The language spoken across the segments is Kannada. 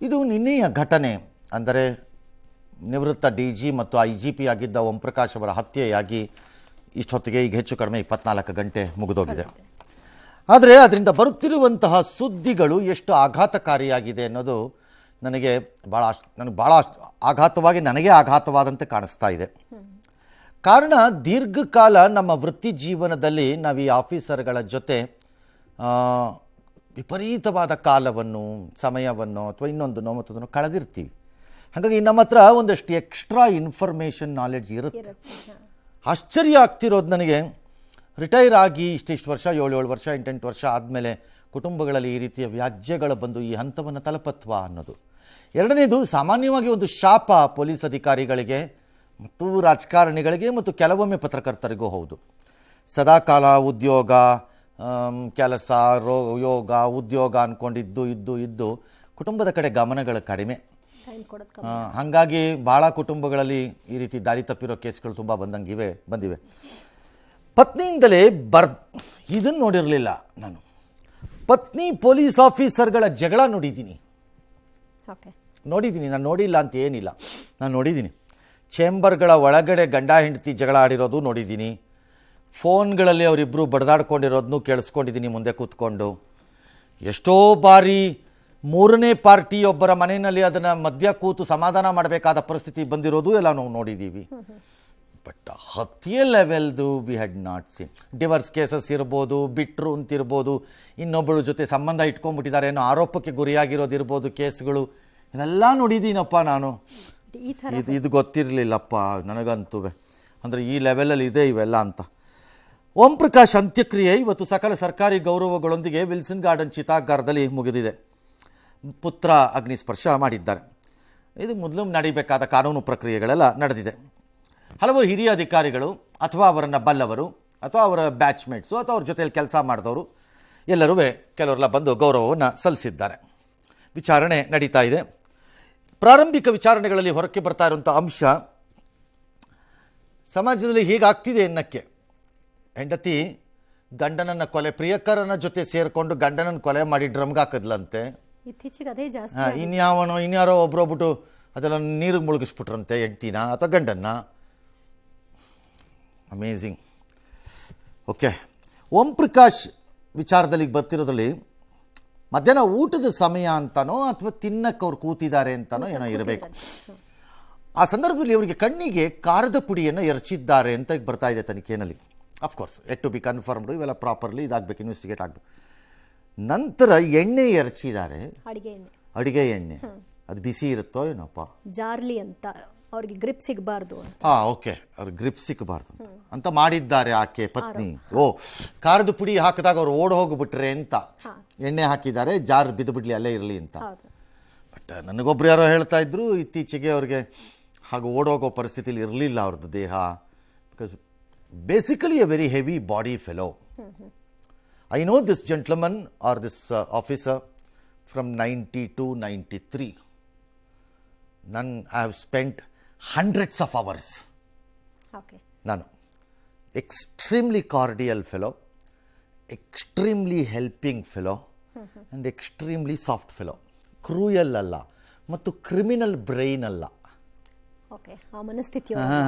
ಇದು ನಿನ್ನೆಯ ಘಟನೆ. ಅಂದರೆ ನಿವೃತ್ತ DG ಮತ್ತು IGP ಆಗಿದ್ದ ಓಂಪ್ರಕಾಶ್ ಅವರ ಹತ್ಯೆಯಾಗಿ ಇಷ್ಟೊತ್ತಿಗೆ ಈಗ ಹೆಚ್ಚು ಕಡಿಮೆ 24 ಗಂಟೆ ಮುಗಿದೋಗಿದೆ. ಆದರೆ ಅದರಿಂದ ಬರುತ್ತಿರುವಂತಹ ಸುದ್ದಿಗಳು ಎಷ್ಟು ಆಘಾತಕಾರಿಯಾಗಿದೆ ಅನ್ನೋದು ನನಗೆ ಭಾಳ ಆಘಾತವಾಗಿ ನನಗೆ ಆಘಾತವಾದಂತೆ ಕಾಣಿಸ್ತಾ ಇದೆ. ಕಾರಣ ದೀರ್ಘಕಾಲ ನಮ್ಮ ವೃತ್ತಿ ಜೀವನದಲ್ಲಿ ನಾವು ಈ ಆಫೀಸರ್ಗಳ ಜೊತೆ ವಿಪರೀತವಾದ ಕಾಲವನ್ನು, ಸಮಯವನ್ನು ಅಥವಾ ಇನ್ನೊಂದನ್ನು ಮತ್ತೊಂದನ್ನು ಕಳೆದಿರ್ತೀವಿ. ಹಾಗಾಗಿ ನಮ್ಮ ಹತ್ರ ಒಂದಷ್ಟು ಎಕ್ಸ್ಟ್ರಾ ಇನ್ಫಾರ್ಮೇಷನ್ ನಾಲೆಡ್ಜ್ ಇರುತ್ತೆ. ಆಶ್ಚರ್ಯ ಆಗ್ತಿರೋದು ನನಗೆ, ರಿಟೈರ್ ಆಗಿ ಇಷ್ಟಿಷ್ಟು ವರ್ಷ 7 ವರ್ಷ 8 ವರ್ಷ ಆದಮೇಲೆ ಕುಟುಂಬಗಳಲ್ಲಿ ಈ ರೀತಿಯ ವ್ಯಾಜ್ಯಗಳು ಬಂದು ಈ ಹಂತವನ್ನು ತಲುಪತ್ವಾ ಅನ್ನೋದು. ಎರಡನೇದು, ಸಾಮಾನ್ಯವಾಗಿ ಒಂದು ಶಾಪ ಪೊಲೀಸ್ ಅಧಿಕಾರಿಗಳಿಗೆ ಮತ್ತು ರಾಜಕಾರಣಿಗಳಿಗೆ ಮತ್ತು ಕೆಲವೊಮ್ಮೆ ಪತ್ರಕರ್ತರಿಗೂ ಹೌದು. ಸದಾಕಾಲ ಉದ್ಯೋಗ, ಕೆಲಸ, ಯೋಗ, ಉದ್ಯೋಗ ಅಂದ್ಕೊಂಡಿದ್ದು ಇದ್ದು ಕುಟುಂಬದ ಕಡೆ ಗಮನಗಳು ಕಡಿಮೆ. ಹಾಗಾಗಿ ಭಾಳ ಕುಟುಂಬಗಳಲ್ಲಿ ಈ ರೀತಿ ದಾರಿ ತಪ್ಪಿರೋ ಕೇಸ್ಗಳು ತುಂಬ ಬಂದಿವೆ. ಪತ್ನಿಯಿಂದಲೇ ಇದನ್ನು ನೋಡಿರಲಿಲ್ಲ ನಾನು. ಪತ್ನಿ ಪೊಲೀಸ್ ಆಫೀಸರ್ಗಳ ಜಗಳ ನೋಡಿದ್ದೀನಿ. ನಾನು ನೋಡಿಲ್ಲ ಅಂತ ಏನಿಲ್ಲ, ನಾನು ನೋಡಿದ್ದೀನಿ. ಚೇಂಬರ್ಗಳ ಒಳಗಡೆ ಗಂಡ ಹೆಂಡತಿ ಜಗಳ ಆಡಿರೋದು ನೋಡಿದ್ದೀನಿ. ಫೋನ್ಗಳಲ್ಲಿ ಅವರಿಬ್ಬರು ಬಡ್ದಾಡ್ಕೊಂಡಿರೋದನ್ನು ಕೇಳಿಸ್ಕೊಂಡಿದ್ದೀನಿ ಮುಂದೆ ಕೂತ್ಕೊಂಡು. ಎಷ್ಟೋ ಬಾರಿ ಮೂರನೇ ಪಾರ್ಟಿಯೊಬ್ಬರ ಮನೆಯಲ್ಲಿ ಅದನ್ನು ಮಧ್ಯ ಕೂತು ಸಮಾಧಾನ ಮಾಡಬೇಕಾದ ಪರಿಸ್ಥಿತಿ ಬಂದಿರೋದು ಎಲ್ಲ ನಾವು ನೋಡಿದ್ದೀವಿ. ಬಟ್ ಹತ್ಯೆ ಲೆವೆಲ್ದು we had not seen. Divorce cases ಇರ್ಬೋದು, ಬಿಟ್ರು ಅಂತಿರ್ಬೋದು, ಇನ್ನೊಬ್ಬರ ಜೊತೆ ಸಂಬಂಧ ಇಟ್ಕೊಂಡ್ಬಿಟ್ಟಿದ್ದಾರೆ ಅನ್ನೋ ಆರೋಪಕ್ಕೆ ಗುರಿಯಾಗಿರೋದಿರ್ಬೋದು ಕೇಸ್ಗಳು, ಇವೆಲ್ಲ ನೋಡಿದ್ದೀನಪ್ಪ ನಾನು. ಇದು ಗೊತ್ತಿರಲಿಲ್ಲಪ್ಪ ನನಗಂತೂ, ಅಂದರೆ ಈ ಲೆವೆಲಲ್ಲಿ ಇದೆ ಇವೆಲ್ಲ ಅಂತ. ಓಂಪ್ರಕಾಶ್ ಅಂತ್ಯಕ್ರಿಯೆ ಇವತ್ತು ಸಕಲ ಸರ್ಕಾರಿ ಗೌರವಗಳೊಂದಿಗೆ ವಿಲ್ಸನ್ ಗಾರ್ಡನ್ ಚಿತಾಗಾರದಲ್ಲಿ ಮುಗಿದಿದೆ. ಪುತ್ರ ಅಗ್ನಿಸ್ಪರ್ಶ ಮಾಡಿದ್ದಾರೆ. ಇದು ಮೊದಲು ನಡೀಬೇಕಾದ ಕಾನೂನು ಪ್ರಕ್ರಿಯೆಗಳೆಲ್ಲ ನಡೆದಿದೆ. ಹಲವು ಹಿರಿಯ ಅಧಿಕಾರಿಗಳು ಅಥವಾ ಅವರನ್ನು ಬಲ್ಲವರು ಅಥವಾ ಅವರ ಬ್ಯಾಚ್ಮೇಟ್ಸು ಅಥವಾ ಅವ್ರ ಜೊತೆಯಲ್ಲಿ ಕೆಲಸ ಮಾಡಿದವರು ಎಲ್ಲರೂ ಕೆಲವರೆಲ್ಲ ಬಂದು ಗೌರವವನ್ನು ಸಲ್ಲಿಸಿದ್ದಾರೆ. ವಿಚಾರಣೆ ನಡೀತಾ ಇದೆ. ಪ್ರಾರಂಭಿಕ ವಿಚಾರಣೆಗಳಲ್ಲಿ ಹೊರಕ್ಕೆ ಬರ್ತಾ ಇರುವಂಥ ಅಂಶ, ಸಮಾಜದಲ್ಲಿ ಹೀಗಾಗ್ತಿದೆ ಎನ್ನಕ್ಕೆ. ಹೆಂಡತಿ ಗಂಡನನ್ನು ಪ್ರಿಯಕರನ ಜೊತೆ ಸೇರಿಕೊಂಡು ಗಂಡನನ್ನು ಕೊಲೆ ಮಾಡಿ ಡ್ರಮ್ಗೆ ಹಾಕಿದ್ಲಂತೆ. ಇತ್ತೀಚೆಗೆ ಅದೇ ಜಾಸ್ತಿ. ಇನ್ಯಾರೋ ಒಬ್ರೊಬ್ಬಿಟ್ಟು ಅದೆಲ್ಲ ನೀರಿಗೆ ಮುಳುಗಿಸ್ಬಿಟ್ರಂತೆ ಹೆಂಡ್ತಿನ ಅಥವಾ ಗಂಡನ್ನ. ಅಮೇಝಿಂಗ್. ಓಕೆ, ಓಂಪ್ರಕಾಶ್ ವಿಚಾರದಲ್ಲಿ ಬರ್ತಿರೋದ್ರಲ್ಲಿ ಮಧ್ಯಾಹ್ನ ಊಟದ ಸಮಯ ಅಂತನೋ ಅಥವಾ ತಿನ್ನಕ್ಕೆ ಅವ್ರು ಕೂತಿದ್ದಾರೆ ಅಂತನೋ ಏನೋ ಇರಬೇಕು. ಆ ಸಂದರ್ಭದಲ್ಲಿ ಅವರಿಗೆ ಕಣ್ಣಿಗೆ ಖಾರದ ಪುಡಿಯನ್ನು ಎರಚಿದ್ದಾರೆ ಅಂತ ಬರ್ತಾ ಇದೆ ತನಿಖೆಯಲ್ಲಿ. ಅಫ್ಕೋರ್ಸ್ ಎಟ್ ಟು ಬಿ ಕನ್ಫರ್ಮ್ಡು, ಇವೆಲ್ಲ ಪ್ರಾಪರ್ಲಿ ಇದಾಗಬೇಕು, ಇನ್ವೆಸ್ಟಿಗೇಟ್ ಆಗಬೇಕು. ನಂತರ ಎಣ್ಣೆ ಎರಚಿದ್ದಾರೆ, ಅಡಿಗೆ ಎಣ್ಣೆ. ಅದು ಬಿಸಿ ಇರುತ್ತೋ ಏನಪ್ಪ, ಜಾರ್ಲಿ ಅಂತ, ಅವ್ರಿಗೆ ಗ್ರಿಪ್ ಸಿಗಬಾರ್ದು. ಓಕೆ, ಅವ್ರಿಗೆ ಗ್ರಿಪ್ ಸಿಗಬಾರ್ದು ಅಂತ ಮಾಡಿದ್ದಾರೆ ಆಕೆ ಪತ್ನಿ. ಖಾರದ ಪುಡಿ ಹಾಕಿದಾಗ ಅವ್ರು ಓಡ್ ಹೋಗ್ಬಿಟ್ರೆ ಅಂತ ಎಣ್ಣೆ ಹಾಕಿದ್ದಾರೆ, ಜಾರ್ ಬಿದ್ದು ಬಿಡ್ಲಿ ಅಲ್ಲೇ ಇರಲಿ ಅಂತ. ಬಟ್ ನನಗೊಬ್ರು ಯಾರೋ ಹೇಳ್ತಾ ಇದ್ರು, ಇತ್ತೀಚೆಗೆ ಅವ್ರಿಗೆ ಹಾಗೆ ಓಡೋಗೋ ಪರಿಸ್ಥಿತಿಲಿ ಇರಲಿಲ್ಲ ಅವ್ರದ್ದು ದೇಹ. Because basically A very heavy body fellow. I know this gentleman or this officer from 90 to 93. I have spent hundreds of hours. Okay. Nanu. Extremely cordial fellow, extremely helping fellow, and extremely soft fellow. Cruel alla, mattu criminal brain alla. Okay, ಆ ಮನಸ್ಥಿತಿ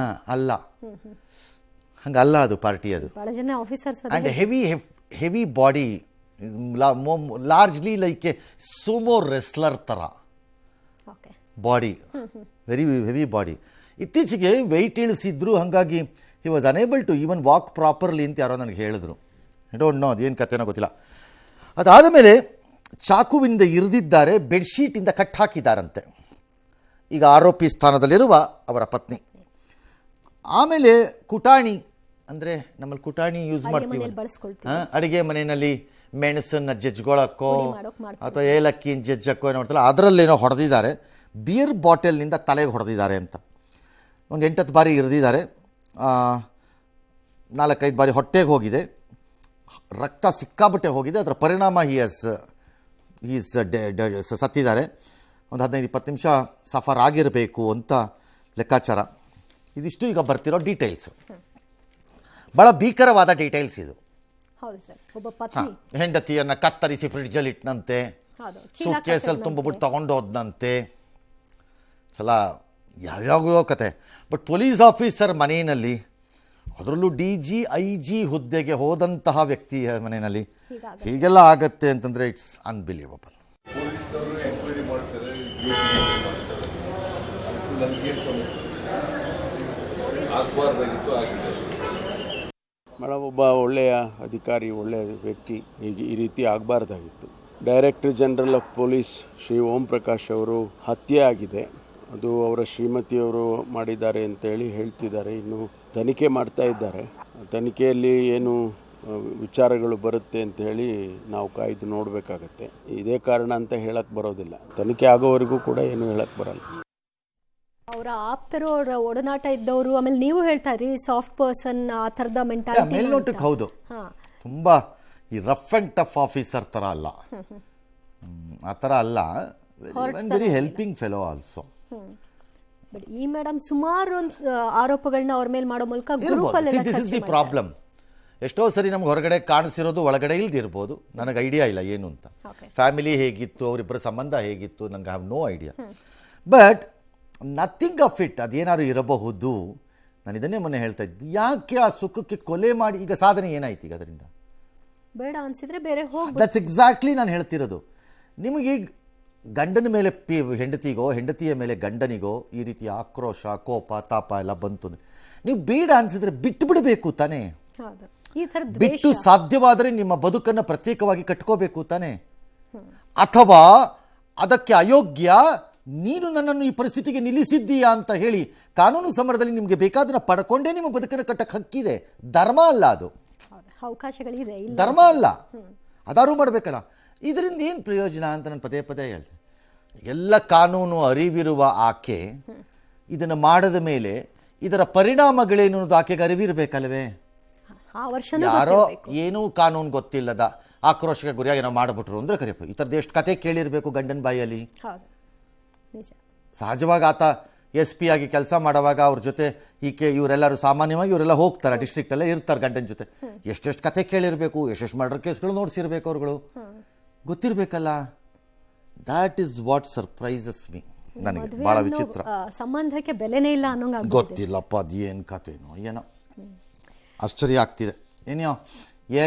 ಅಲ್ಲ, ಹಂಗಲ್ಲ ಅದು ಪಾರ್ಟಿ ಅದು. ಬಹಳ ಜನ officers and heavy body, largely like a sumo wrestler ತರ ಬಾಡಿ, ವೆರಿ ಹೆವಿ ಬಾಡಿ. ಇತ್ತೀಚೆಗೆ ವೆಯ್ಟ್ ಇಳಿಸಿದ್ರು, ಹಾಗಾಗಿ he was unable to even walk properly ಅಂತ ಯಾರೋ ನನಗೆ ಹೇಳಿದ್ರು. ಐ ಡೋಂಟ್ ನೋ, ಅದೇನು ಕಥೆನೋ ಗೊತ್ತಿಲ್ಲ. ಅದಾದ ಮೇಲೆ ಚಾಕುವಿಂದ ಇರಿದಿದ್ದಾರೆ, ಬೆಡ್ಶೀಟಿಂದ ಕಟ್ ಹಾಕಿದ್ದಾರಂತೆ ಈಗ ಆರೋಪಿ ಸ್ಥಾನದಲ್ಲಿರುವ ಅವರ ಪತ್ನಿ. ಆಮೇಲೆ ಕುಟಾಣಿ, ಅಂದರೆ ನಮ್ಮಲ್ಲಿ ಕುಟಾಣಿ ಯೂಸ್ ಮಾಡ್ತೀವಿ ಅಡುಗೆ ಮನೆಯಲ್ಲಿ, ಮೆಣಸನ್ನು ಜಜ್ಗೊಳಕ್ಕೋ ಅಥವಾ ಏಲಕ್ಕಿನ ಜಜ್ಜಕ್ಕೋ ಏನೋ ಮಾಡ್ತಾರಲ್ಲ, ಅದರಲ್ಲೇನೋ ಹೊಡೆದಿದ್ದಾರೆ. ಬಿಯರ್ ಬಾಟಲ್ನಿಂದ ತಲೆಗೆ ಹೊಡೆದಿದ್ದಾರೆ ಅಂತ ಒಂದು 8-10 ಬಾರಿ ಇರಿದಿದ್ದಾರೆ. 4-5 ಬಾರಿ ಹೊಟ್ಟೆಗೆ ಹೋಗಿದೆ, ರಕ್ತ ಸಿಕ್ಕಾಬಟ್ಟೆ ಹೋಗಿದೆ. ಅದರ ಪರಿಣಾಮ ಸತ್ತಿದ್ದಾರೆ. ಒಂದು 15-20 ನಿಮಿಷ ಸಫರ್ ಆಗಿರಬೇಕು ಅಂತ ಲೆಕ್ಕಾಚಾರ. ಇದಿಷ್ಟು ಈಗ ಬರ್ತಿರೋ ಡೀಟೇಲ್ಸು. ಭಾಳ ಭೀಕರವಾದ ಡೀಟೇಲ್ಸ್ ಇದು. ಹೌದು ಸರ್. ಒಬ್ಬ ಪತ್ನಿ ಹೆಂಡತಿಯನ್ನು ಕತ್ತರಿಸಿ ಫ್ರಿಡ್ಜಲ್ಲಿ ಇಟ್ಟನಂತೆ, ಹೌದು ಸೂಟ್ ಕೇಸಲ್ಲಿ ತುಂಬಿಬಿಟ್ಟು ತಗೊಂಡೋದ್ನಂತೆ. ಸಲ ಯಾವ್ಯಾವ ಕತೆ. ಬಟ್ ಪೊಲೀಸ್ ಆಫೀಸರ್ ಮನೆಯಲ್ಲಿ, ಅದರಲ್ಲೂ DG IG ಹುದ್ದೆಗೆ ಹೋದಂತಹ ವ್ಯಕ್ತಿಯ ಮನೆಯಲ್ಲಿ ಹೀಗೆಲ್ಲ ಆಗತ್ತೆ ಅಂತಂದರೆ ಇಟ್ಸ್ ಅನ್ಬಿಲೀವಬಲ್. ಪೊಲೀಸ್ನವರು ಎಂಕ್ವೈರಿ ಮಾಡ್ತಾರೆ, ನನಗೆ ಆಗಬಾರ್ದಾಗಿತ್ತು ಆಗಿದೆ. ಮೇಡಮ್, ಒಬ್ಬ ಒಳ್ಳೆಯ ಅಧಿಕಾರಿ, ಒಳ್ಳೆಯ ವ್ಯಕ್ತಿ, ಹೀಗೆ ಈ ರೀತಿ ಆಗಬಾರ್ದಾಗಿತ್ತು. Director general of police Shri Om Prakash ಅವರು ಹತ್ಯೆ ಆಗಿದೆ. ಅದು ಅವರ ಶ್ರೀಮತಿಯವರು ಮಾಡಿದ್ದಾರೆ ಅಂತೇಳಿ ಹೇಳ್ತಿದ್ದಾರೆ. ಇನ್ನು ತನಿಖೆ ಮಾಡ್ತಾ ಇದ್ದಾರೆ. ತನಿಖೆಯಲ್ಲಿ ಏನು ವಿಚಾರಗಳು ಬರುತ್ತೆ ಅಂತ ಹೇಳಿ ನಾವು ಕಾಯ್ದು ನೋಡಬೇಕಾಗತ್ತೆ. ಇದೇ ಕಾರಣ ಅಂತ ಹೇಳಕ್ಕೆ ಬರೋದಿಲ್ಲ. ತನಿಖೆ ಆಗೋವರೆಗೂ ಕೂಡ ಏನು ಹೇಳಕ್ಕೆ ಬರಲ್ಲ. ಅವರ ಆಪ್ತರು, ಅವರ ಒಡನಾಟ ಇದ್ದವರು, ಆಮೇಲೆ ನೀವು ಹೇಳ್ತಾ ಇದ್ರಿ ಸಾಫ್ಟ್ ಪರ್ಸನ್, ಆ ಥರದ ಮೆಂಟಾಲಿಟಿ ಮೇಲ್ನೋಟಕ್ಕೆ ಹೌದು, ತುಂಬಾ ಈ ರಫ್ ಅಂಡ್ ಟಫ್ ಆಫೀಸರ್ ತರ ಅಲ್ಲ, ಆ ಥರ ಅಲ್ಲ. Very helping fellow also. But ಈ ಮೇಡಮ್ ಸುಮಾರು ಆರೋಪಗಳನ್ನ ಅವ್ರ ಮೇಲೆ ಮಾಡೋ ಮೂಲಕ ಗ್ರೂಪ್ ಅಲ್ಲಿ ದಿಸ್ ಇಸ್ ದಿ ಪ್ರಾಬ್ಲಮ್. ಎಷ್ಟೋ ಸರಿ ನಮ್ಗೆ ಹೊರಗಡೆ ಕಾಣಿಸಿರೋದು ಒಳಗಡೆ ಇಲ್ದಿರ್ಬೋದು. ನನಗೆ ಐಡಿಯಾ ಇಲ್ಲ ಏನು ಅಂತ. ಫ್ಯಾಮಿಲಿ ಹೇಗಿತ್ತು, ಅವರಿಬ್ಬರ ಸಂಬಂಧ ಹೇಗಿತ್ತು, ನಂಗೆ have no idea. But nothing of it ಅದೇನಾದ್ರು ಇರಬಹುದು. ನಾನು ಇದನ್ನೇ ಮೊನ್ನೆ ಹೇಳ್ತಾ ಇದ್ದೆ, ಯಾಕೆ ಆ ಸುಖಕ್ಕೆ ಕೊಲೆ ಮಾಡಿ, ಈಗ ಸಾಧನೆ ಏನಾಯ್ತು ಈಗ ಅದರಿಂದ? ಬೇಡ ಅನ್ಸಿದ್ರೆ ಬೇರೆ ಹೋಗಿ. ದಟ್ಸ್ ಎಕ್ಸಾಕ್ಟ್ಲಿ ನಾನು ಹೇಳ್ತಿರೋದು. ನಿಮಗೆ ಗಂಡನ ಮೇಲೆ ಹೆಂಡತಿಗೋ, ಹೆಂಡತಿಯ ಮೇಲೆ ಗಂಡನಿಗೋ ಈ ರೀತಿ ಆಕ್ರೋಶ, ಕೋಪ, ತಾಪ ಎಲ್ಲ ಬಂತು, ನೀವು ಬೇಡ ಅನ್ಸಿದ್ರೆ ಬಿಟ್ಟು ಬಿಡಬೇಕು ತಾನೇ. ಬಿಟ್ಟು ಸಾಧ್ಯವಾದರೆ ನಿಮ್ಮ ಬದುಕನ್ನು ಪ್ರತ್ಯೇಕವಾಗಿ ಕಟ್ಕೋಬೇಕು ತಾನೇ. ಅಥವಾ ಅದಕ್ಕೆ ಅಯೋಗ್ಯ, ನೀನು ನನ್ನನ್ನು ಈ ಪರಿಸ್ಥಿತಿಗೆ ನಿಲ್ಲಿಸಿದ್ದೀಯಾ ಅಂತ ಹೇಳಿ ಕಾನೂನು ಸಮರದಲ್ಲಿ ನಿಮಗೆ ಬೇಕಾದನ್ನ ಪಡ್ಕೊಂಡೇ ನಿಮ್ಮ ಬದುಕನ್ನು ಕಟ್ಟಕ್ಕೆ ಹಕ್ಕಿದೆ. ಧರ್ಮ ಅಲ್ಲ ಅದು, ಅವಕಾಶಗಳಿದೆ, ಧರ್ಮ ಅಲ್ಲ. ಅದಾರು ಮಾಡಬೇಕಲ್ಲ. ಇದರಿಂದ ಏನು ಪ್ರಯೋಜನ ಅಂತ ನಾನು ಪದೇ ಪದೇ ಹೇಳ್ತೀನಿ. ಎಲ್ಲ ಕಾನೂನು ಅರಿವಿರುವ ಆಕೆ ಇದನ್ನು ಮಾಡದ ಮೇಲೆ ಇದರ ಪರಿಣಾಮಗಳೇನು ಅನ್ನೋದು ಆಕೆಗೆ ಅರಿವಿರಬೇಕಲ್ವೇ? ಯಾರೋ ಏನೂ ಕಾನೂನು ಗೊತ್ತಿಲ್ಲದ ಆಕ್ರೋಶಕ್ಕೆ ಗುರಿಯಾಗಿ ನಾವು ಮಾಡಿಬಿಟ್ರು ಅಂದ್ರೆ ಕರೆಯಪ್ಪ, ಈ ಥರದ್ದು ಎಷ್ಟು ಕತೆ ಕೇಳಿರಬೇಕು ಗಂಡನ ಬಾಯಲ್ಲಿ. ಸಹಜವಾಗಿ ಆತ SP ಆಗಿ ಕೆಲಸ ಮಾಡುವಾಗ ಅವ್ರ ಜೊತೆ ಇವರೆಲ್ಲರೂ ಸಾಮಾನ್ಯವಾಗಿ ಇವರೆಲ್ಲ ಹೋಗ್ತಾರೆ, ಡಿಸ್ಟ್ರಿಕ್ಟಲ್ಲೇ ಇರ್ತಾರೆ ಗಂಡನ ಜೊತೆ. ಎಷ್ಟೆಷ್ಟು ಕತೆ ಕೇಳಿರಬೇಕು, ಎಷ್ಟೆಷ್ಟು ಮರ್ಡರ್ ಕೇಸ್ಗಳು ನೋಡಿಸಿರ್ಬೇಕು, ಅವ್ರುಗಳು ಗೊತ್ತಿರಬೇಕಲ್ಲ. That is what surprises me. ನನಗೆ ಭಾಳ ವಿಚಿತ್ರ. ಸಂಬಂಧಕ್ಕೆ ಬೆಲೆನೇ ಇಲ್ಲ ಅನ್ನೋ ಗೊತ್ತಿಲ್ಲಪ್ಪ, ಅದೇನು ಕಥೆನೋ ಏನೋ, ಆಶ್ಚರ್ಯ ಆಗ್ತಿದೆ. ಏನೋ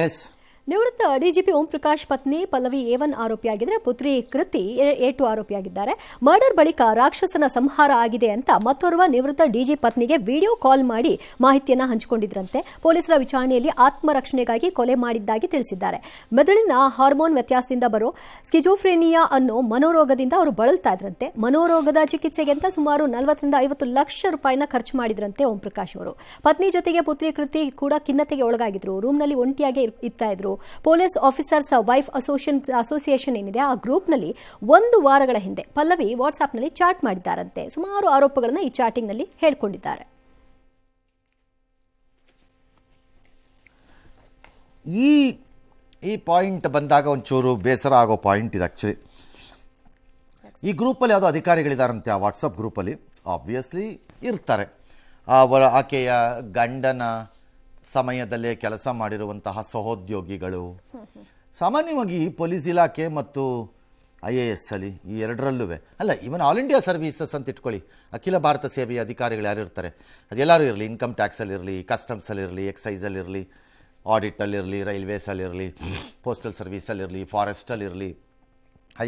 ಎಸ್. ನಿವೃತ್ತ DGP ಓಂ ಪ್ರಕಾಶ್ ಪತ್ನಿ ಪಲ್ಲವಿ A1 ಆರೋಪಿಯಾಗಿದ್ದರೆ, ಪುತ್ರಿ ಕೃತಿ A2 ಆರೋಪಿಯಾಗಿದ್ದಾರೆ. ಮರ್ಡರ್ ಬಳಿಕ ರಾಕ್ಷಸನ ಸಂಹಾರ ಆಗಿದೆ ಅಂತ ಮತ್ತೋರ್ವ ನಿವೃತ್ತ DG ಪತ್ನಿಗೆ ವಿಡಿಯೋ ಕಾಲ್ ಮಾಡಿ ಮಾಹಿತಿಯನ್ನ ಹಂಚಿಕೊಂಡಿದ್ರಂತೆ. ಪೊಲೀಸರ ವಿಚಾರಣೆಯಲ್ಲಿ ಆತ್ಮರಕ್ಷಣೆಗಾಗಿ ಕೊಲೆ ಮಾಡಿದ್ದಾಗಿ ತಿಳಿಸಿದ್ದಾರೆ. ಮೆದುಳಿನ ಹಾರ್ಮೋನ್ ವ್ಯತ್ಯಾಸದಿಂದ ಬರೋ ಸ್ಕಿಜೋಫ್ರೇನಿಯಾ ಅನ್ನೋ ಮನೋರೋಗದಿಂದ ಅವರು ಬಳಲ್ತಾ ಇದ್ರಂತೆ. ಮನೋರೋಗದ ಚಿಕಿತ್ಸೆಗೆ ಅಂತ ಸುಮಾರು 40 ರಿಂದ 50 ಲಕ್ಷ ರೂಪಾಯಿನ ಖರ್ಚು ಮಾಡಿದ್ರಂತೆ ಓಂ ಪ್ರಕಾಶ್ ಅವರು. ಪತ್ನಿ ಜೊತೆಗೆ ಪುತ್ರಿ ಕೃತಿ ಕೂಡ ಖಿನ್ನತೆಗೆ ಒಳಗಾಗಿದ್ರು. ರೂಮ್ನಲ್ಲಿ ಒಂಟಿಯಾಗಿ ಇರ್ತಾ ಇದ್ರು. ಪೊಲೀಸ್ ಆಫೀಸರ್ಸ್ ವೈಫ್ ಅಸೋಸಿಯೇಷನ್ ಏನಿದೆ, ಆ ಗ್ರೂಪ್ನಲ್ಲಿ 1 ವಾರಗಳ ಹಿಂದೆ ಪಲ್ಲವಿ ವಾಟ್ಸ್ಆಪ್ನಲ್ಲಿ ಚಾಟ್ ಮಾಡಿದ್ದಾರಂತೆ. ಸುಮಾರು ಆರೋಪಗಳನ್ನ ಈ ಚಾಟಿಂಗ್ನಲ್ಲಿ ಹೇಳ್ಕೊಂಡಿದ್ದಾರೆ. ಈ ಪಾಯಿಂಟ್ ಬಂದಾಗ ಒಂಚೂರು ಬೇಸರ ಆಗೋ ಪಾಯಿಂಟ್ ಇದು ಆ್ಯಕ್ಚುಲಿ. ಈ ಗ್ರೂಪಲ್ಲಿ ಯಾವುದೋ ಅಧಿಕಾರಿಗಳಿದ್ದಾರಂತೆ, ಆ ವಾಟ್ಸಪ್ ಗ್ರೂಪಲ್ಲಿ ಆಬ್ವಿಯಸ್ಲಿ ಇರ್ತಾರೆ. ಆಕೆಯ ಗಂಡನ ಸಮಯದಲ್ಲೇ ಕೆಲಸ ಮಾಡಿರುವಂತಹ ಸಹೋದ್ಯೋಗಿಗಳು. ಸಾಮಾನ್ಯವಾಗಿ ಪೊಲೀಸ್ ಇಲಾಖೆ ಮತ್ತು IAS ಅಲ್ಲಿ ಈ ಎರಡರಲ್ಲೂ ಅಲ್ಲ, ಇವನ್ ಆಲ್ ಇಂಡಿಯಾ ಸರ್ವೀಸಸ್ ಅಂತ ಇಟ್ಕೊಳ್ಳಿ, ಅಖಿಲ ಭಾರತ ಸೇವೆಯ ಅಧಿಕಾರಿಗಳು ಯಾರು ಇರ್ತಾರೆ, ಅದೆಲ್ಲರೂ ಇರಲಿ, ಇನ್ಕಮ್ ಟ್ಯಾಕ್ಸಲ್ಲಿರಲಿ, ಕಸ್ಟಮ್ಸಲ್ಲಿರಲಿ, ಎಕ್ಸೈಸಲ್ಲಿರಲಿ, ಆಡಿಟಲ್ಲಿರಲಿ, ರೈಲ್ವೇಸಲ್ಲಿರಲಿ, ಪೋಸ್ಟಲ್ ಸರ್ವೀಸಲ್ಲಿರಲಿ, ಫಾರೆಸ್ಟಲ್ಲಿರಲಿ,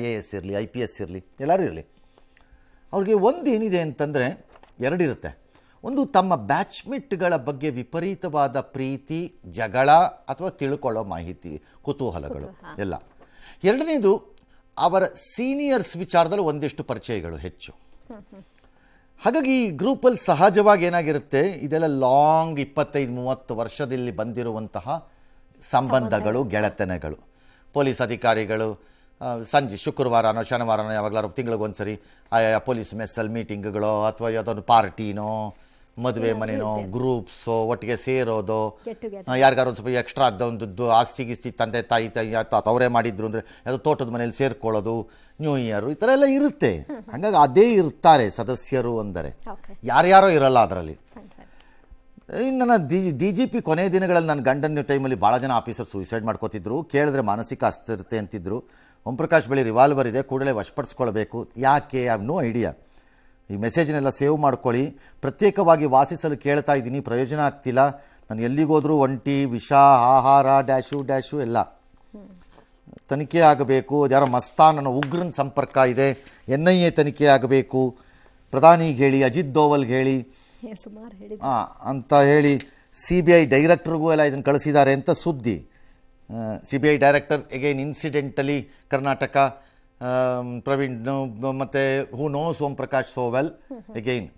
IAS ಇರಲಿ, IPS ಇರಲಿ, ಎಲ್ಲರೂ ಇರಲಿ, ಅವ್ರಿಗೆ ಒಂದೇನಿದೆ ಅಂತಂದರೆ ಎರಡಿರುತ್ತೆ. ಒಂದು, ತಮ್ಮ ಬ್ಯಾಚ್ಮೇಟ್ಗಳ ಬಗ್ಗೆ ವಿಪರೀತವಾದ ಪ್ರೀತಿ, ಜಗಳ ಅಥವಾ ತಿಳ್ಕೊಳ್ಳೋ ಮಾಹಿತಿ, ಕುತೂಹಲಗಳು ಎಲ್ಲ. ಎರಡನೇದು, ಅವರ ಸೀನಿಯರ್ಸ್ ವಿಚಾರದಲ್ಲಿ ಒಂದಿಷ್ಟು ಪರಿಚಯಗಳು ಹೆಚ್ಚು. ಹಾಗಾಗಿ ಈ ಗ್ರೂಪಲ್ಲಿ ಸಹಜವಾಗಿ ಏನಾಗಿರುತ್ತೆ, ಇದೆಲ್ಲ ಲಾಂಗ್ 25-30 ವರ್ಷದಲ್ಲಿ ಬಂದಿರುವಂತಹ ಸಂಬಂಧಗಳು, ಗೆಳೆತನಗಳು. ಪೊಲೀಸ್ ಅಧಿಕಾರಿಗಳು ಸಂಜೆ ಶುಕ್ರವಾರನೋ ಶನಿವಾರನೋ ಯಾವಾಗಲಾರು ತಿಂಗಳಿಗೊಂದ್ಸರಿ ಪೊಲೀಸ್ ಮೆಸ್ಸಲ್ಲಿ ಮೀಟಿಂಗ್ಗಳೋ ಅಥವಾ ಯಾವುದೊಂದು ಪಾರ್ಟಿನೋ, ಮದುವೆ ಮನೆನೋ, ಗ್ರೂಪ್ಸೋ ಒಟ್ಟಿಗೆ ಸೇರೋದು, ಯಾರಿಗಾರು ಒಂದು ಸ್ವಲ್ಪ ಎಕ್ಸ್ಟ್ರಾ ಒಂದು ಆಸ್ತಿ ಗಿಸ್ತಿ ತಂದೆ ತಾಯಿ ಅವರೇ ಮಾಡಿದ್ರು ಅಂದರೆ ಯಾವುದೋ ತೋಟದ ಮನೇಲಿ ಸೇರ್ಕೊಳ್ಳೋದು, ನ್ಯೂ ಇಯರು, ಈ ಥರ ಎಲ್ಲ ಇರುತ್ತೆ. ಹಾಗಾಗಿ ಅದೇ ಇರ್ತಾರೆ ಸದಸ್ಯರು ಅಂದರೆ, ಯಾರ್ಯಾರೋ ಇರಲ್ಲ ಅದರಲ್ಲಿ. ಇನ್ನು ನನ್ನ DGP ಕೊನೆಯ ದಿನಗಳಲ್ಲಿ ನನ್ನ ಗಂಡನ ಟೈಮಲ್ಲಿ ಭಾಳ ಜನ ಆಫೀಸರ್ ಸೂಸೈಡ್ ಮಾಡ್ಕೋತಿದ್ರು. ಕೇಳಿದ್ರೆ ಮಾನಸಿಕ ಅಸ್ಥಿರತೆ ಅಂತಿದ್ರು. ಓಂ ಪ್ರಕಾಶ್ ಬಳಿ ರಿವಾಲ್ವರ್ ಇದೆ, ಕೂಡಲೇ ವಶಪಡಿಸ್ಕೊಳ್ಬೇಕು. ಯಾಕೆ? I have no idea. ಈ ಮೆಸೇಜ್ನೆಲ್ಲ ಸೇವ್ ಮಾಡ್ಕೊಳ್ಳಿ. ಪ್ರತ್ಯೇಕವಾಗಿ ವಾಸಿಸಲು ಕೇಳ್ತಾ ಇದ್ದೀನಿ, ಪ್ರಯೋಜನ ಆಗ್ತಿಲ್ಲ. ನಾನು ಎಲ್ಲಿಗೋದ್ರೂ ಒಂಟಿ, ವಿಷ, ಆಹಾರ ಡ್ಯಾಶು ಎಲ್ಲ ತನಿಖೆ ಆಗಬೇಕು. ಯಾರೋ ಮಸ್ತಾನ್ ಅನ್ನೋ ಉಗ್ರನ ಸಂಪರ್ಕ ಇದೆ, NIA ತನಿಖೆ ಆಗಬೇಕು. ಪ್ರಧಾನಿಗೆ ಹೇಳಿ, ಅಜಿತ್ ದೋವಲ್ಗೆ ಹೇಳಿ ಸುಮಾರು ಹೇಳಿ ಅಂತ ಹೇಳಿ CBI ಡೈರೆಕ್ಟರ್ಗೂ ಎಲ್ಲ ಇದನ್ನು ಕಳಿಸಿದ್ದಾರೆ ಅಂತ ಸುದ್ದಿ. CBI director again incidentally Karnataka, Praveen ಮತ್ತು who knows Om Prakash so well again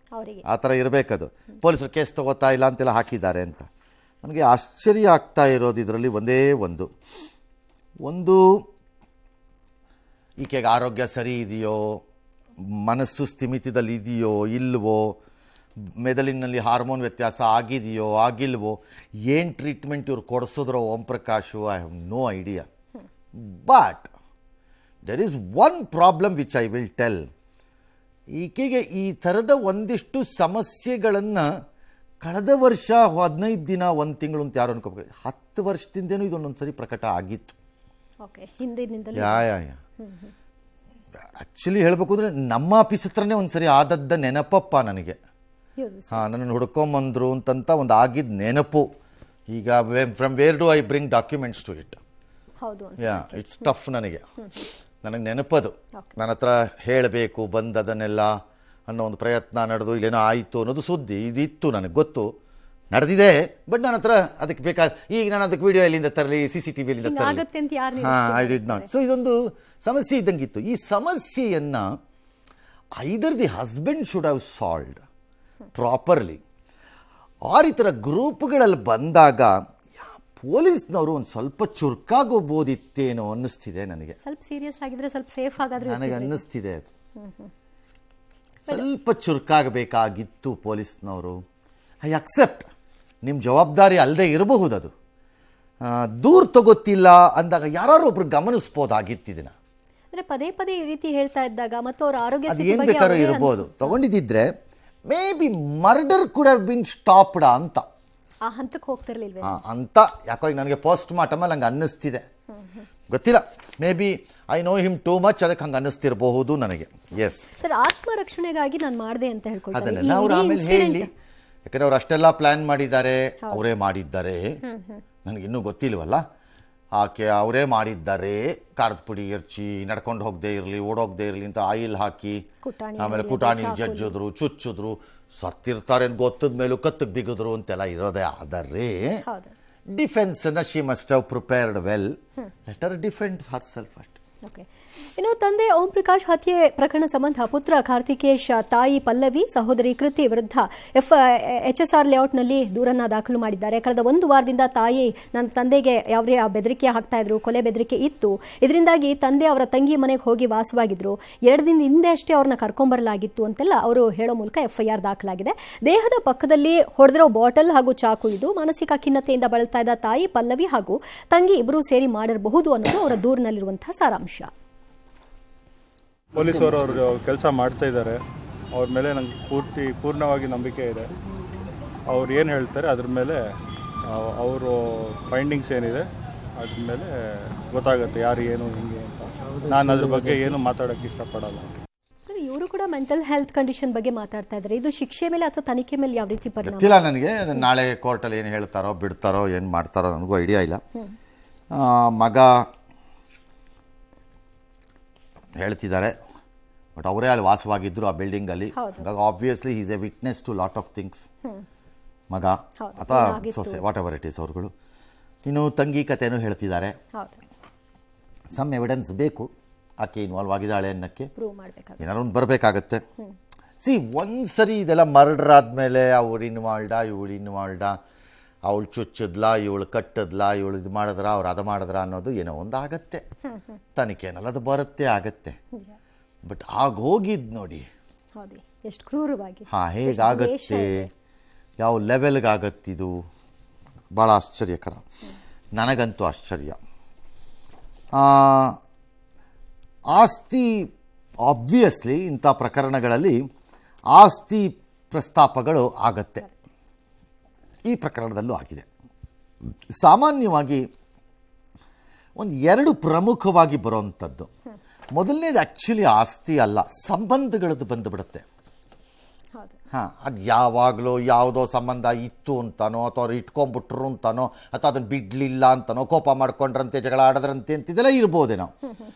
ಆ ಥರ ಇರಬೇಕದು. ಪೊಲೀಸರು ಕೇಸ್ ತಗೋತಾ ಇಲ್ಲ ಅಂತೆಲ್ಲ ಹಾಕಿದ್ದಾರೆ ಅಂತ. ನನಗೆ ಆಶ್ಚರ್ಯ ಆಗ್ತಾ ಇರೋದು ಇದರಲ್ಲಿ ಒಂದೇ ಒಂದು ಈಕೆಗೆ ಆರೋಗ್ಯ ಸರಿ ಇದೆಯೋ, ಮನಸ್ಸು ಸ್ಥಿಮಿತದಲ್ಲಿ ಇದೆಯೋ ಇಲ್ವೋ, ಮೆದುಳಿನಲ್ಲಿ ಹಾರ್ಮೋನ್ ವ್ಯತ್ಯಾಸ ಆಗಿದೆಯೋ ಆಗಿಲ್ವೋ, ಏನು ಟ್ರೀಟ್ಮೆಂಟ್ ಇವ್ರು ಕೊಡಿಸಿದ್ರೋ Om Prakash, I have no idea. But there is one problem which I will tell. ಈಕೆಗೆ ಈ ಥರದ ಒಂದಿಷ್ಟು ಸಮಸ್ಯೆಗಳನ್ನು ಕಳೆದ ವರ್ಷ 15 ದಿನ 1 ತಿಂಗಳು ಅಂತ ಯಾರು ಅನ್ಕೋಬೇಕು, 10 ವರ್ಷದಿಂದನೂ ಇದೊಂದೊಂದು ಸರಿ ಪ್ರಕಟ ಆಗಿತ್ತು. ಯಾ ಆ್ಯಕ್ಚುಲಿ ಹೇಳಬೇಕು ಅಂದರೆ ನಮ್ಮ ಆಫೀಸ್ ಹತ್ರನೇ ಒಂದು ಸರಿ ಆದದ್ದ ನೆನಪಪ್ಪ ನನಗೆ. ನನ್ನನ್ನು ಹುಡ್ಕೊಂಬಂದ್ರು ಅಂತಂತ ಒಂದು ಆಗಿದ್ದ ನೆನಪು. ಈಗ from where do I bring documents to it? It's tough ನನಗೆ ನೆನಪದು. ನನ್ನ ಹತ್ರ ಹೇಳಬೇಕು ಬಂದು ಅದನ್ನೆಲ್ಲ ಅನ್ನೋ ಒಂದು ಪ್ರಯತ್ನ ನಡೆದು ಇಲ್ಲೇನೋ ಆಯಿತು ಅನ್ನೋದು ಸುದ್ದಿ ಇದಿತ್ತು, ನನಗೆ ಗೊತ್ತು ನಡೆದಿದೆ. ಬಟ್ ನನ್ನ ಹತ್ರ ಅದಕ್ಕೆ ಬೇಕಾದ ಈಗ ನಾನು ಅದಕ್ಕೆ ವಿಡಿಯೋ ಎಲ್ಲಿಂದ ತರಲಿ, CCTV ಎಲ್ಲಿಂದ ತರಲಿ? I did not. ಸೊ ಇದೊಂದು ಸಮಸ್ಯೆ ಇದ್ದಂಗಿತ್ತು. ಈ ಸಮಸ್ಯೆಯನ್ನು either the husband should have solved properly, or ಈ ಥರ ಗ್ರೂಪ್ಗಳಲ್ಲಿ ಬಂದಾಗ ಪೊಲೀಸ್ನವರು ಒಂದು ಸ್ವಲ್ಪ ಚುರುಕಾಗೋಬೋದಿತ್ತೇನೋ ಅನ್ನಿಸ್ತಿದೆ ನನಗೆ. ಸ್ವಲ್ಪ ಸೀರಿಯಸ್ ಆಗಿದ್ರೆ ಸ್ವಲ್ಪ ಸೇಫ್ ಆಗಾದ್ರೆ ನನಗೆ ಅನ್ನಿಸ್ತಿದೆ ಅದು. ಸ್ವಲ್ಪ ಚುರುಕಾಗಬೇಕಾಗಿತ್ತು ಪೊಲೀಸ್ನವರು. ಐ ಅಕ್ಸೆಪ್ಟ್, ನಿಮ್ಮ ಜವಾಬ್ದಾರಿ ಅಲ್ಲದೆ ಇರಬಹುದು ಅದು. ದೂರ ತಗೋತಿಲ್ಲ ಅಂದಾಗ ಯಾರು ಒಬ್ರು ಗಮನಿಸ್ಬೋದಾಗಿತ್ತು ಇದನ್ನ. ಪದೇ ಪದೇ ಈ ರೀತಿ ಹೇಳ್ತಾ ಇದ್ದಾಗ ಮತ್ತು ಅವರ ಆರೋಗ್ಯ ಅದು ಏನು ಬೇಕಾದ್ರೂ ಇರ್ಬೋದು. ತಗೊಂಡಿದ್ದಿದ್ರೆ maybe murder could have been stopped ಅಂತ ಆ ಹಂತಕ್ಕೆ ಹೋಗ್ತಿರ್ಲಿಲ್ವೇ ಅಂತ ಯಾಕೋ ನನಗೆ ಪೋಸ್ಟ್ ಮಾರ್ಟಮಲ್ಲಿ ಹಂಗೆ ಅನ್ನಿಸ್ತಿದೆ. ಗೊತ್ತಿಲ್ಲ, may be I know him too much, ಅದಕ್ಕೆ ಹಂಗೆ ಅನ್ನಿಸ್ತಿರಬಹುದು ನನಗೆ. ಎಸ್ ಸರ್, ಆತ್ಮರಕ್ಷಣೆಗಾಗಿ ನಾನು ಮಾಡಿದೆ ಅಂತ ಹೇಳ್ಕೊಳ್ತಾರೆ. ಅದನ್ನೆಲ್ಲ ಅವ್ರು ಆಮೇಲೆ ಹೇಳಿ, ಯಾಕಂದ್ರೆ ಅವ್ರು ಅಷ್ಟೆಲ್ಲ ಪ್ಲಾನ್ ಮಾಡಿದ್ದಾರೆ, ಅವರೇ ಮಾಡಿದ್ದಾರೆ. ನನಗಿನ್ನೂ ಗೊತ್ತಿಲ್ವಲ್ಲ. ಆಕೆ ಅವರೇ ಮಾಡಿದ್ದಾರೆ. ಖಾರದ ಪುಡಿ ಎರ್ಚಿ, ನಡ್ಕೊಂಡು ಹೋಗದೆ ಇರಲಿ, ಓಡೋಗದೆ ಇರಲಿ ಅಂತ ಆಯಿಲ್ ಹಾಕಿ, ಆಮೇಲೆ ಕುಟಾಣಿ ಜಜ್ಜಿದ್ರು, ಚುಚ್ಚಿದ್ರು, ಸತ್ತಿರ್ತಾರೆ ಅಂತ ಗೊತ್ತದ ಮೇಲೂ ಕತ್ತಿಗೆ ಬಿಗಿದ್ರು ಅಂತೆಲ್ಲ ಇರೋದೇ. ಆದರೆ ಡಿಫೆನ್ಸನ್ನು she must have prepared well. Let her defend herself ಅಷ್ಟೇ. ಇನ್ನು ತಂದೆ ಓಂ ಪ್ರಕಾಶ್ ಹತ್ಯೆ ಪ್ರಕರಣ ಸಂಬಂಧ ಪುತ್ರ ಕಾರ್ತಿಕೇಶ್, ತಾಯಿ ಪಲ್ಲವಿ, ಸಹೋದರಿ ಕೃತಿ ವಿರುದ್ಧ HSR ಲೇಔಟ್ನಲ್ಲಿ ದೂರನ್ನ ದಾಖಲು ಮಾಡಿದ್ದಾರೆ. ಕಳೆದ 1 ವಾರದಿಂದ ತಾಯಿ ನನ್ನ ತಂದೆಗೆ ಯಾವುದೇ ಬೆದರಿಕೆ ಹಾಕ್ತಾ ಇದ್ರು, ಕೊಲೆ ಬೆದರಿಕೆ ಇತ್ತು. ಇದರಿಂದಾಗಿ ತಂದೆ ಅವರ ತಂಗಿ ಮನೆಗೆ ಹೋಗಿ ವಾಸವಾಗಿದ್ರು. 2 ದಿನದ ಹಿಂದೆ ಅಷ್ಟೇ ಅವ್ರನ್ನ ಕರ್ಕೊಂಬರಲಾಗಿತ್ತು ಅಂತೆಲ್ಲ ಅವರು ಹೇಳೋ ಮೂಲಕ FIR ದಾಖಲಾಗಿದೆ. ದೇಹದ ಪಕ್ಕದಲ್ಲಿ ಹೊಡೆದಿರೋ ಬಾಟಲ್ ಹಾಗೂ ಚಾಕು ಇದು. ಮಾನಸಿಕ ಖಿನ್ನತೆಯಿಂದ ಬಳಲ್ತಾ ಇದ್ದ ತಾಯಿ ಪಲ್ಲವಿ ಹಾಗೂ ತಂಗಿ ಇಬ್ಬರೂ ಸೇರಿ ಮಾಡಿರಬಹುದು ಅನ್ನೋದು ಅವರ ದೂರಿನಲ್ಲಿರುವಂತಹ ಸಾರಾಂಶ. ಪೊಲೀಸರು ಅವರು ಕೆಲಸ ಮಾಡ್ತಾ ಇದ್ದಾರೆ. ಅವ್ರ ಮೇಲೆ ನಂಗೆ ಪೂರ್ಣವಾಗಿ ನಂಬಿಕೆ ಇದೆ. ಅವ್ರು ಏನು ಹೇಳ್ತಾರೆ ಅದ್ರ ಮೇಲೆ, ಅವರು ಫೈಂಡಿಂಗ್ಸ್ ಏನಿದೆ ಅದ್ರ ಮೇಲೆ ಗೊತ್ತಾಗುತ್ತೆ ಯಾರು ಏನು ಹಿಂಗೆ ಅಂತ. ನಾನು ಅದ್ರ ಬಗ್ಗೆ ಏನು ಮಾತಾಡೋಕ್ಕೆ ಇಷ್ಟಪಡಲ್ಲ. ಸರ್, ಇವರು ಕೂಡ ಮೆಂಟಲ್ ಹೆಲ್ತ್ ಕಂಡೀಷನ್ ಬಗ್ಗೆ ಮಾತಾಡ್ತಾ ಇದ್ದಾರೆ. ಇದು ಶಿಕ್ಷೆ ಮೇಲೆ ಅಥವಾ ತನಿಖೆ ಮೇಲೆ ಯಾವ ರೀತಿ ಪರಿಣಾಮ? ಗೊತ್ತಿಲ್ಲ ನನಗೆ. ನಾಳೆ ಕೋರ್ಟಲ್ಲಿ ಏನು ಹೇಳ್ತಾರೋ ಬಿಡ್ತಾರೋ ಏನು ಮಾಡ್ತಾರೋ ನನಗೂ ಐಡಿಯಾ ಇಲ್ಲ. ಮಗ ಹೇಳ್ತಿದ್ದಾರೆ, ಬಟ್ ಅವರೇ ಅಲ್ಲಿ ವಾಸವಾಗಿದ್ದರು ಆ ಬಿಲ್ಡಿಂಗಲ್ಲಿ. ಹಾಗಾಗಿ obviously is a witness to lot of things. ಮಗ ಅಥವಾ ಸೊಸೆ, ವಾಟ್ ಎವರ್ ಇಟ್ ಈಸ್ ಅವ್ರುಗಳು. ಇನ್ನು ತಂಗಿ ಕಥೆನೂ ಹೇಳ್ತಿದ್ದಾರೆ. ಸಮ್ ಎವಿಡೆನ್ಸ್ ಬೇಕು, ಆಕೆ ಇನ್ವಾಲ್ವ್ ಆಗಿದ್ದಾಳೆ ಅನ್ನೋಕ್ಕೆ ಏನಾದ್ರು ಒಂದು ಬರಬೇಕಾಗತ್ತೆ. ಒಂದ್ಸರಿ ಇದೆಲ್ಲ ಮರ್ಡರ್ ಆದಮೇಲೆ ಅವ್ರು ಇನ್ವಾಲ್ಡ, ಇವಳು ಇನ್ವಾಲ್ಡ, ಅವಳು ಚುಚ್ಚದ್ಲಾ, ಇವಳು ಕಟ್ಟದ್ಲಾ, ಇವಳು ಇದು ಮಾಡಿದ್ರ, ಅವ್ರು ಅದು ಮಾಡಿದ್ರ ಅನ್ನೋದು ಏನೋ ಒಂದು ಆಗತ್ತೆ. ತನಿಖೆನಲ್ಲ ಅದು ಬರುತ್ತೆ, ಆಗತ್ತೆ. ಬಟ್ ಆಗ ಹೋಗಿದ್ದು ನೋಡಿ ಎಷ್ಟು ಕ್ರೂರವಾಗಿ, ಹೇಗಾಗತ್ತೆ, ಯಾವ ಲೆವೆಲ್ಗಾಗತ್ತಿದು, ಭಾಳ ಆಶ್ಚರ್ಯಕರ. ನನಗಂತೂ ಆಶ್ಚರ್ಯ. ಆಸ್ತಿ ಆಬ್ವಿಯಸ್ಲಿ ಇಂಥ ಪ್ರಕರಣಗಳಲ್ಲಿ ಆಸ್ತಿ ಪ್ರಸ್ತಾಪಗಳು ಆಗತ್ತೆ. ಈ ಪ್ರಕರಣದಲ್ಲೂ ಆಗಿದೆ. ಸಾಮಾನ್ಯವಾಗಿ ಒಂದು ಎರಡು ಪ್ರಮುಖವಾಗಿ ಬರೋವಂಥದ್ದು. ಮೊದಲನೇದು ಆ್ಯಕ್ಚುಲಿ ಆಸ್ತಿ ಅಲ್ಲ, ಸಂಬಂಧಗಳದ್ದು ಬಂದುಬಿಡುತ್ತೆ. ಹೌದು. ಹಾಂ, ಅದು ಯಾವಾಗಲೂ ಯಾವುದೋ ಸಂಬಂಧ ಇತ್ತು ಅಂತಾನೋ ಅಥವಾ ಅವ್ರು ಇಟ್ಕೊಂಡ್ಬಿಟ್ರು ಅಂತಾನೋ ಅಥವಾ ಅದನ್ನು ಬಿಡಲಿಲ್ಲ ಅಂತಾನೋ, ಕೋಪ ಮಾಡ್ಕೊಂಡ್ರಂತೆ, ಜಗಳ ಆಡದ್ರಂತೆ ಅಂತಿದೆಲ್ಲ ಇರ್ಬೋದೇನೋ.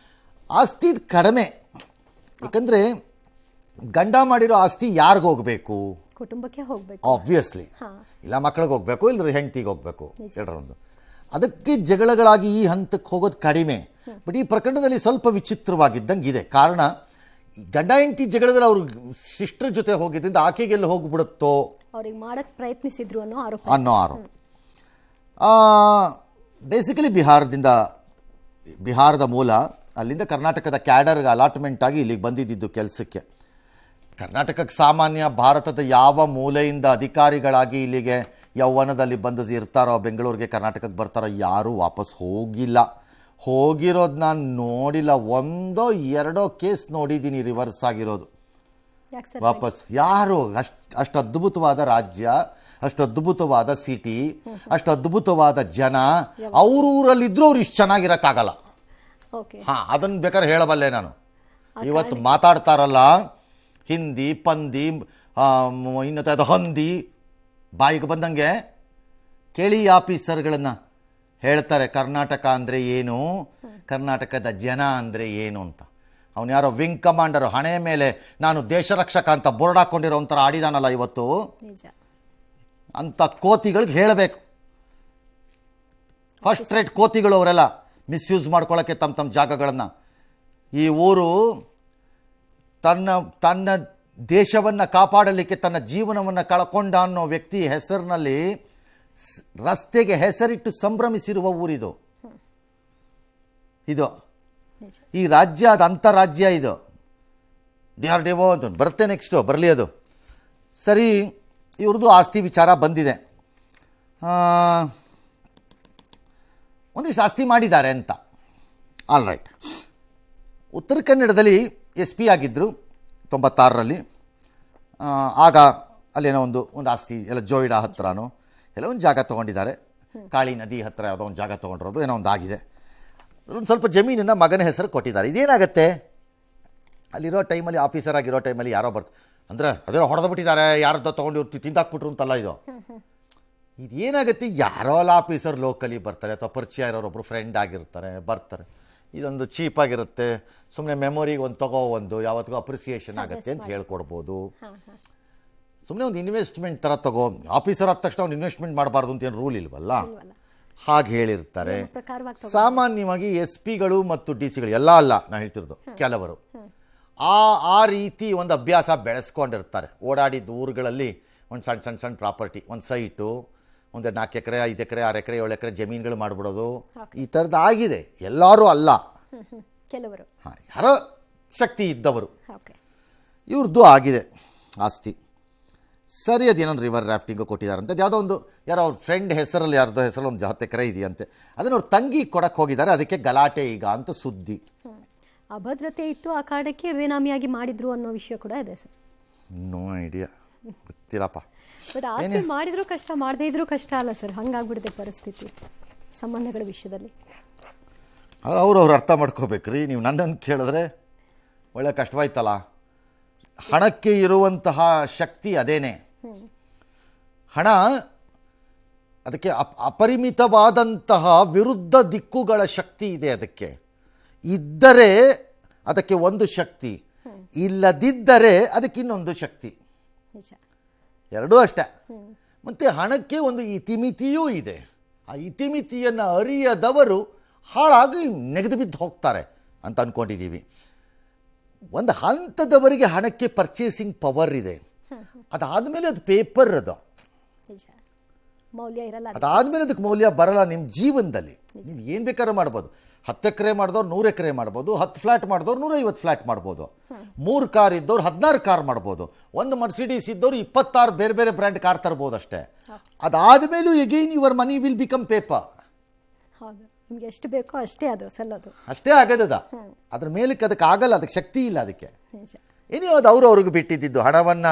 ಆಸ್ತಿ ಕಡಿಮೆ, ಯಾಕಂದರೆ ಗಂಡ ಮಾಡಿರೋ ಆಸ್ತಿ ಯಾರಿಗೆ ಹೋಗಬೇಕು? ಕುಟುಂಬಕ್ಕೆ ಹೋಗ್ಬೇಕು. ಆಬ್ವಿಯಸ್ಲಿ ಇಲ್ಲ ಮಕ್ಕಳಿಗೆ ಹೋಗಬೇಕು, ಇಲ್ಲ ಹೆಂಡತಿಗೆ ಹೋಗಬೇಕು, ಎರಡರೊಂದು. ಅದಕ್ಕೆ ಜಗಳಗಳಾಗಿ ಈ ಹಂತಕ್ಕೆ ಹೋಗೋದು ಕಡಿಮೆ. ಬಟ್ ಈ ಪ್ರಕರಣದಲ್ಲಿ ಸ್ವಲ್ಪ ವಿಚಿತ್ರವಾಗಿದ್ದಂಗೆ ಇದೆ. ಕಾರಣ, ಗಂಡ ಹೆಂಡತಿ ಜಗಳದಲ್ಲಿ ಅವ್ರು ಸಿಸ್ಟರ್ ಜೊತೆ ಹೋಗಿದ್ದರಿಂದ ಆಕೆಗೆಲ್ಲ ಹೋಗ್ಬಿಡುತ್ತೋ ಅವ್ರಿಗೆ ಮಾಡಕ್ಕೆ ಪ್ರಯತ್ನಿಸಿದ್ರು ಅನ್ನೋ ಆರೋಪ. ಬೇಸಿಕಲಿ ಬಿಹಾರದ ಮೂಲ, ಅಲ್ಲಿಂದ ಕರ್ನಾಟಕದ ಕ್ಯಾಡರ್ಗೆ ಅಲಾಟ್ಮೆಂಟ್ ಆಗಿ ಇಲ್ಲಿಗೆ ಬಂದಿದ್ದು ಕೆಲಸಕ್ಕೆ. ಕರ್ನಾಟಕಕ್ಕೆ ಸಾಮಾನ್ಯ ಭಾರತದ ಯಾವ ಮೂಲೆಯಿಂದ ಅಧಿಕಾರಿಗಳಾಗಿ ಇಲ್ಲಿಗೆ ಯೌವನದಲ್ಲಿ ಬಂದು ಇರ್ತಾರೋ, ಬೆಂಗಳೂರಿಗೆ ಕರ್ನಾಟಕಕ್ಕೆ ಬರ್ತಾರೋ, ಯಾರೂ ವಾಪಸ್ ಹೋಗಿಲ್ಲ. ಹೋಗಿರೋದು ನಾನು ನೋಡಿಲ್ಲ. ಒಂದೋ ಎರಡೋ ಕೇಸ್ ನೋಡಿದ್ದೀನಿ ರಿವರ್ಸ್ ಆಗಿರೋದು. ವಾಪಸ್ ಯಾರು? ಅಷ್ಟು ಅದ್ಭುತವಾದ ರಾಜ್ಯ, ಅಷ್ಟು ಅದ್ಭುತವಾದ ಸಿಟಿ, ಅಷ್ಟು ಅದ್ಭುತವಾದ ಜನ, ಅವ್ರೂರಲ್ಲಿದ್ರೂ ಅವ್ರು ಇಷ್ಟು ಚೆನ್ನಾಗಿರೋಕ್ಕಾಗಲ್ಲ. ಹಾಂ, ಅದನ್ನು ಬೇಕಾದ್ರೆ ಹೇಳಬಲ್ಲೆ ನಾನು. ಇವತ್ತು ಮಾತಾಡ್ತಾರಲ್ಲ ಹಿಂದಿ, ಪಂದಿ, ಇನ್ನೊಂದು ಹಂದಿ, ಬಾಯಿಗೆ ಬಂದಂಗೆ ಕೇಳಿ ಆಫೀಸರ್ಗಳನ್ನು ಹೇಳ್ತಾರೆ ಕರ್ನಾಟಕ ಅಂದರೆ ಏನು, ಕರ್ನಾಟಕದ ಜನ ಅಂದರೆ ಏನು ಅಂತ. ಅವನು ಯಾರೋ ವಿಂಗ್ ಕಮಾಂಡರು, ಹಣೆ ಮೇಲೆ ನಾನು ದೇಶ ರಕ್ಷಕ ಅಂತ ಬೋರ್ಡ್ ಹಾಕ್ಕೊಂಡಿರೋ ಒಂಥರ ಆಡಿದಾನಲ್ಲ ಇವತ್ತು. ಅಂಥ ಕೋತಿಗಳಿಗೆ ಹೇಳಬೇಕು. ಫಸ್ಟ್ ರೇಟ್ ಕೋತಿಗಳು ಅವರೆಲ್ಲ ಮಿಸ್ಯೂಸ್ ಮಾಡ್ಕೊಳ್ಳೋಕ್ಕೆ ತಮ್ಮ ಜಾಗಗಳನ್ನು. ಈ ಊರು ತನ್ನ ದೇಶವನ್ನು ಕಾಪಾಡಲಿಕ್ಕೆ ತನ್ನ ಜೀವನವನ್ನು ಕಳ್ಕೊಂಡ ಅನ್ನೋ ವ್ಯಕ್ತಿ ಹೆಸರಿನಲ್ಲಿ ರಸ್ತೆಗೆ ಹೆಸರಿಟ್ಟು ಸಂಭ್ರಮಿಸಿರುವ ಊರಿದು. ಇದು ಈ ರಾಜ್ಯ, ಅದು ಅಂತಾರಾಜ್ಯ. ಇದು DRDO ಅಂತ ಬರುತ್ತೆ, ನೆಕ್ಸ್ಟು ಬರಲಿ ಅದು. ಸರಿ, ಇವ್ರದ್ದು ಆಸ್ತಿ ವಿಚಾರ ಬಂದಿದೆ. ಒಂದಿಷ್ಟು ಆಸ್ತಿ ಮಾಡಿದ್ದಾರೆ ಅಂತ. All right. ಉತ್ತರ ಕನ್ನಡದಲ್ಲಿ SP ಆಗಿದ್ದರು 96ರಲ್ಲಿ. ಆಗ ಅಲ್ಲೇನೋ ಒಂದು ಆಸ್ತಿ ಎಲ್ಲ ಜೋಯಿಡಾ ಹತ್ರನೋ ಎಲ್ಲ ಒಂದು ಜಾಗ ತೊಗೊಂಡಿದ್ದಾರೆ. ಕಾಳಿ ನದಿ ಹತ್ತಿರ ಯಾವುದೋ ಒಂದು ಜಾಗ ತೊಗೊಂಡಿರೋದು ಏನೋ ಒಂದು ಆಗಿದೆ. ಒಂದು ಸ್ವಲ್ಪ ಜಮೀನನ್ನು ಮಗನ ಹೆಸರು ಕೊಟ್ಟಿದ್ದಾರೆ. ಇದೇನಾಗುತ್ತೆ, ಅಲ್ಲಿರೋ ಟೈಮಲ್ಲಿ ಆಫೀಸರ್ ಆಗಿರೋ ಟೈಮಲ್ಲಿ ಯಾರೋ ಅಂದರೆ ಅದೇನೋ ಹೊಡೆದು ಬಿಟ್ಟಿದ್ದಾರೆ, ಯಾರದ್ದೋ ತೊಗೊಂಡು ತಿಂದಾಕ್ಬಿಟ್ರು ಅಂತಲ್ಲ ಇದು. ಇದೇನಾಗುತ್ತೆ, ಯಾರೋ ಅಲ್ಲ ಆಫೀಸರ್ ಲೋಕಲಿ ಬರ್ತಾರೆ ಅಥವಾ ಪರಿಚಯ ಇರೋರೊಬ್ಬರು ಫ್ರೆಂಡ್ ಆಗಿರ್ತಾರೆ, ಬರ್ತಾರೆ. ಇದೊಂದು ಚೀಪಾಗಿರುತ್ತೆ, ಸುಮ್ಮನೆ ಮೆಮೊರಿಗೆ ಒಂದು ಯಾವತ್ತಿಗೂ ಅಪ್ರಿಸಿಯೇಷನ್ ಆಗುತ್ತೆ ಅಂತ ಹೇಳ್ಕೊಡ್ಬೋದು. ಸುಮ್ಮನೆ ಒಂದು ಇನ್ವೆಸ್ಟ್ಮೆಂಟ್ ಥರ ತಗೋ. ಆಫೀಸರ್ ಆದ ತಕ್ಷಣ ಅವ್ನು ಇನ್ವೆಸ್ಟ್ಮೆಂಟ್ ಮಾಡಬಾರ್ದು ಅಂತ ಏನು ರೂಲ್ ಇಲ್ವಲ್ಲ, ಹಾಗೆ ಹೇಳಿರ್ತಾರೆ. ಸಾಮಾನ್ಯವಾಗಿ SP ಮತ್ತು DC ಎಲ್ಲ ಅಲ್ಲ, ನಾನು ಹೇಳ್ತಿರೋದು ಕೆಲವರು ಆ ರೀತಿ ಒಂದು ಅಭ್ಯಾಸ ಬೆಳೆಸ್ಕೊಂಡಿರ್ತಾರೆ. ಓಡಾಡಿದ ಊರುಗಳಲ್ಲಿ ಒಂದು ಸಣ್ಣ ಪ್ರಾಪರ್ಟಿ, ಒಂದು ಸೈಟು, ಒಂದು 4 ಎಕರೆ 5 ಎಕರೆ 6 ಎಕರೆ 7 ಎಕರೆ ಜಮೀನುಗಳು ಮಾಡಿಬಿಡೋದು, ಈ ಥರದ್ದು ಆಗಿದೆ. ಎಲ್ಲರೂ ಅಲ್ಲ, ಕೆಲವರು. ಹಾಂ, ಯಾರೋ ಶಕ್ತಿ ಇದ್ದವರು. ಇವ್ರದ್ದು ಆಗಿದೆ ಆಸ್ತಿ. ಸರಿ, ಅದೇನೋ ರಿವರ್ ರಾಫ್ಟಿಂಗು ಕೊಟ್ಟಿದ್ದಾರಂತೆ. ಯಾವುದೋ ಯಾರೋ ಅವ್ರ ಫ್ರೆಂಡ್ ಹೆಸರಲ್ಲಿ, ಯಾರ್ದೋ ಹೆಸರಲ್ಲಿ ಒಂದು 10 ಎಕರೆ ಇದೆಯಂತೆ. ಅದನ್ನು ಅವ್ರು ತಂಗಿ ಕೊಡಕ್ಕೆ ಹೋಗಿದ್ದಾರೆ. ಅದಕ್ಕೆ ಗಲಾಟೆ ಈಗ ಅಂತ ಸುದ್ದಿ. ಅಭದ್ರತೆ ಇತ್ತು, ಆ ಕಾರಣಕ್ಕೆ ಬೇನಾಮಿಯಾಗಿ ಮಾಡಿದ್ರು ಅನ್ನೋ ವಿಷಯ ಕೂಡ ಇದೆ ಸರ್. ನೋ ಐಡಿಯಾ, ಗೊತ್ತಿಲ್ಲಪ್ಪ. ಬಟ್ ಆಸ್ತಿ ಮಾಡಿದ್ರು ಕಷ್ಟ, ಮಾಡದೇ ಇದ್ರೂ ಕಷ್ಟ ಅಲ್ಲ ಸರ್, ಹಂಗಾಗ್ಬಿಡುತ್ತೆ ಪರಿಸ್ಥಿತಿ ಸಂಬಂಧಗಳ ವಿಷಯದಲ್ಲಿ. ಅವ್ರವ್ರು ಅರ್ಥ ಮಾಡ್ಕೋಬೇಕ್ರಿ. ನೀವು ನನ್ನನ್ನು ಕೇಳಿದ್ರೆ ಒಳ್ಳೆ ಕಷ್ಟವಾಯ್ತಲ್ಲ. ಹಣಕ್ಕೆ ಇರುವಂತಹ ಶಕ್ತಿ ಅದೇನೆ. ಹಣ ಅದಕ್ಕೆ ಅಪರಿಮಿತವಾದಂತಹ ವಿರುದ್ಧ ದಿಕ್ಕುಗಳ ಶಕ್ತಿ ಇದೆ. ಅದಕ್ಕೆ ಇದ್ದರೆ ಅದಕ್ಕೆ ಒಂದು ಶಕ್ತಿ, ಇಲ್ಲದಿದ್ದರೆ ಅದಕ್ಕೆ ಇನ್ನೊಂದು ಶಕ್ತಿ. ಎರಡೂ ಅಷ್ಟೇ. ಮತ್ತು ಹಣಕ್ಕೆ ಒಂದು ಇತಿಮಿತಿಯೂ ಇದೆ. ಆ ಇತಿಮಿತಿಯನ್ನು ಅರಿಯದವರು ಹಾಳಾಗಿ ನೆಗೆದು ಬಿದ್ದು ಹೋಗ್ತಾರೆ ಅಂತ ಅಂದ್ಕೊಂಡಿದ್ದೀವಿ. ಒಂದು ಹಂತದವರೆಗೆ ಹಣಕ್ಕೆ ಪರ್ಚೇಸಿಂಗ್ ಪವರ್ ಇದೆ. ಅದಾದಮೇಲೆ ಅದು ಪೇಪರ್, ಅದು ಮೌಲ್ಯ ಇರಲ್ಲ. ಅದಾದಮೇಲೆ ಅದಕ್ಕೆ ಮೌಲ್ಯ ಬರಲ್ಲ. ನಿಮ್ಮ ಜೀವನದಲ್ಲಿ ನೀವು ಏನು ಬೇಕಾದ್ರೂ ಮಾಡ್ಬೋದು. 10 ಎಕರೆ ಮಾಡಿದವ್ರು 100 ಎಕರೆ ಮಾಡ್ಬೋದು, 10 ಫ್ಲ್ಯಾಟ್ ಮಾಡಿದವ್ರು 150 ಫ್ಲ್ಯಾಟ್ ಮಾಡ್ಬೋದು, 3 ಕಾರ್ ಇದ್ದವ್ರು 16 ಕಾರ್ ಮಾಡ್ಬೋದು, ಒಂದು ಮರ್ಸಿಡೀಸ್ ಇದ್ದವ್ರು 26 ಬೇರೆ ಬೇರೆ ಬ್ರ್ಯಾಂಡ್ ಕಾರ್ ತರ್ಬೋದು ಅಷ್ಟೇ. ಅದಾದಮೇಲೂ again your money will become paper. ಹೌದು, ನಿಮ್ಗೆ ಎಷ್ಟು ಬೇಕೋ ಅಷ್ಟೇ ಅದು ಸಲ್ಲೋದು, ಅಷ್ಟೇ ಆಗದ. ಅದ್ರ ಮೇಲಕ್ಕೆ ಅದಕ್ಕೆ ಆಗಲ್ಲ, ಅದಕ್ಕೆ ಶಕ್ತಿ ಇಲ್ಲ. ಅದಕ್ಕೆ ಏನೇ ಅದು ಅವ್ರಿಗೂ ಬಿಟ್ಟಿದ್ದು. ಹಣವನ್ನು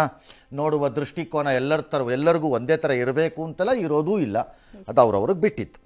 ನೋಡುವ ದೃಷ್ಟಿಕೋನ ಎಲ್ಲರಿಗೂ ಒಂದೇ ಥರ ಇರಬೇಕು ಅಂತೆಲ್ಲ ಇರೋದೂ ಇಲ್ಲ. ಅದು ಅವ್ರವ್ರಿಗೆ ಬಿಟ್ಟಿತ್ತು.